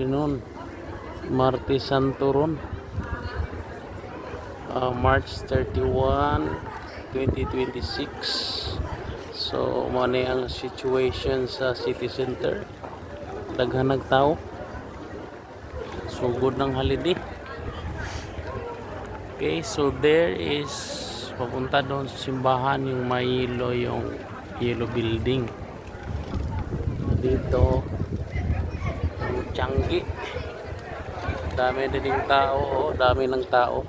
afternoon. Martes Santo ron. March 31, 2026. So, mo ni ang situation sa city center. Daghan nagtao. Sugod ng holiday. Okay, so there is papunta doon sa simbahan yung may yellow, yung yellow building. Dito yung Changi. Dami din tao, dami ng tao.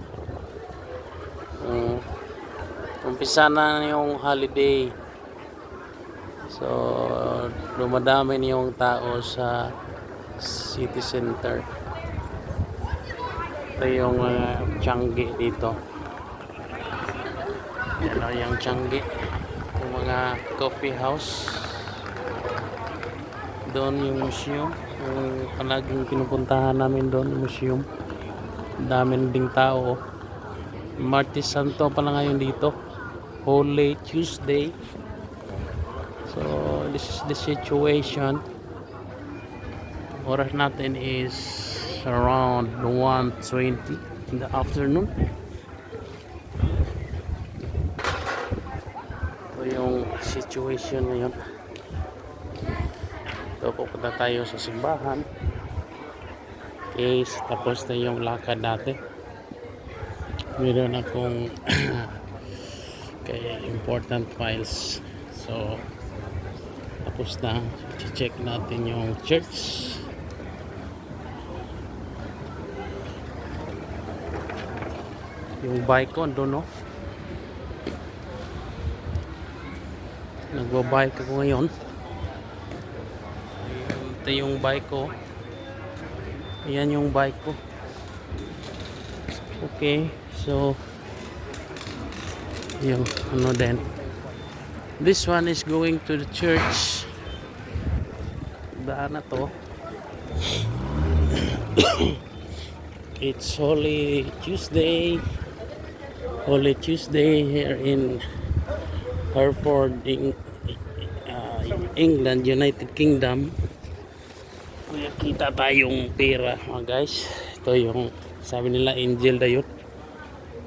Umpisa na yung holiday. So, dumadami na yung tao sa city center. Ito yung Changi dito. Yan yung Changi. Yung mga coffee house. Doon yung museum. Yung palaging pinupuntahan namin doon, museum. Dami ding tao. Martes Santo pala ngayon dito. Holy Tuesday. So, this is the situation. Oras natin is around 1:20 in the afternoon. Ito yung situation ngayon. So, pupunta tayo sa simbahan. Okay, tapos na yung lakad natin. Meron akong kaya important files. So, tapos na. I-check natin yung church. Yung bike ko, doon, no? Nagbabike ako ngayon. Ito yung bike ko. Ayan yung bike ko. Okay, so yung ano din. This one is going to the church. Daan na to. It's Holy Tuesday. Holy Tuesday here in Hereford, England, United Kingdom. Kita tayong pera, mga guys. Ito yung sabi nila angel dayon.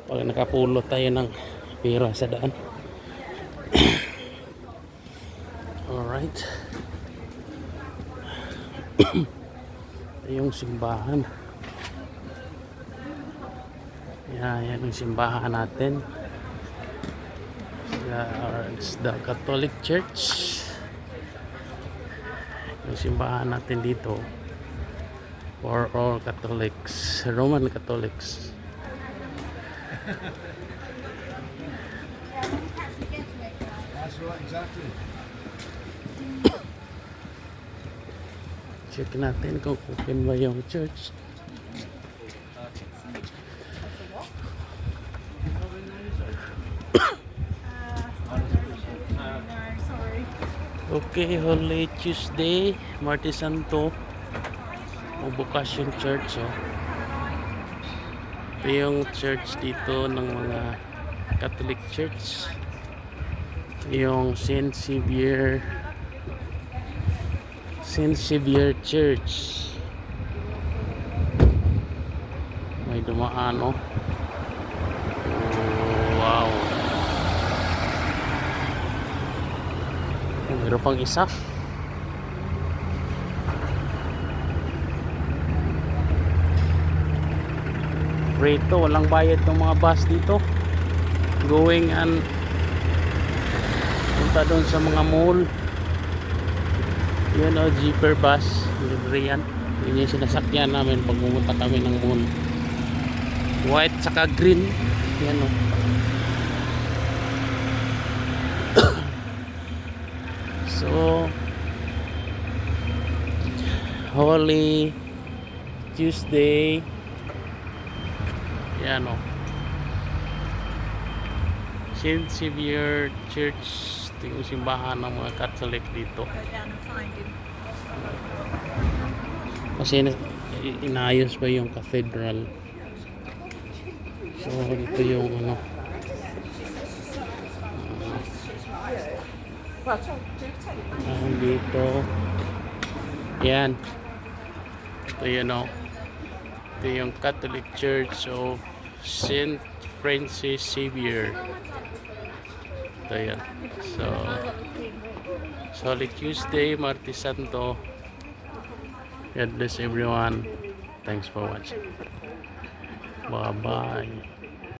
Pag nakapulot tayo ng pera sa daan. Alright. Ito yung simbahan. Yan yung simbahan natin. It's the Catholic Church. Yung simbahan natin dito for all Catholics, Roman Catholics. That's right, exactly. Check natin kung open ba yung church. Okay, Holy Tuesday, Martes Santo, bukas yung church. Oh. Ito yung church dito ng mga Catholic Church. Yung Saint Xavier Church. May dumaan, oh. Wow. Meron pang isa. Rito, walang bayad ng mga bus dito. Going and punta doon sa mga mall. Yun o, jeeper bus. Libre yan. Yun yung sinasakyan namin pag pumunta kami ng mall. White saka green. Yan o. So, Holy Tuesday. Yan o. Saint Xavier Church. Ito yung simbahan ng mga Catholic dito. Kasi inayos pa yung cathedral. So, ito yung ano. Dito. Yan. Ito yun o. Ito yung Catholic Church of Saint Francis Xavier. Ito yan. So, Holy Tuesday, Martes Santo. God bless everyone. Thanks for watching. Bye-bye.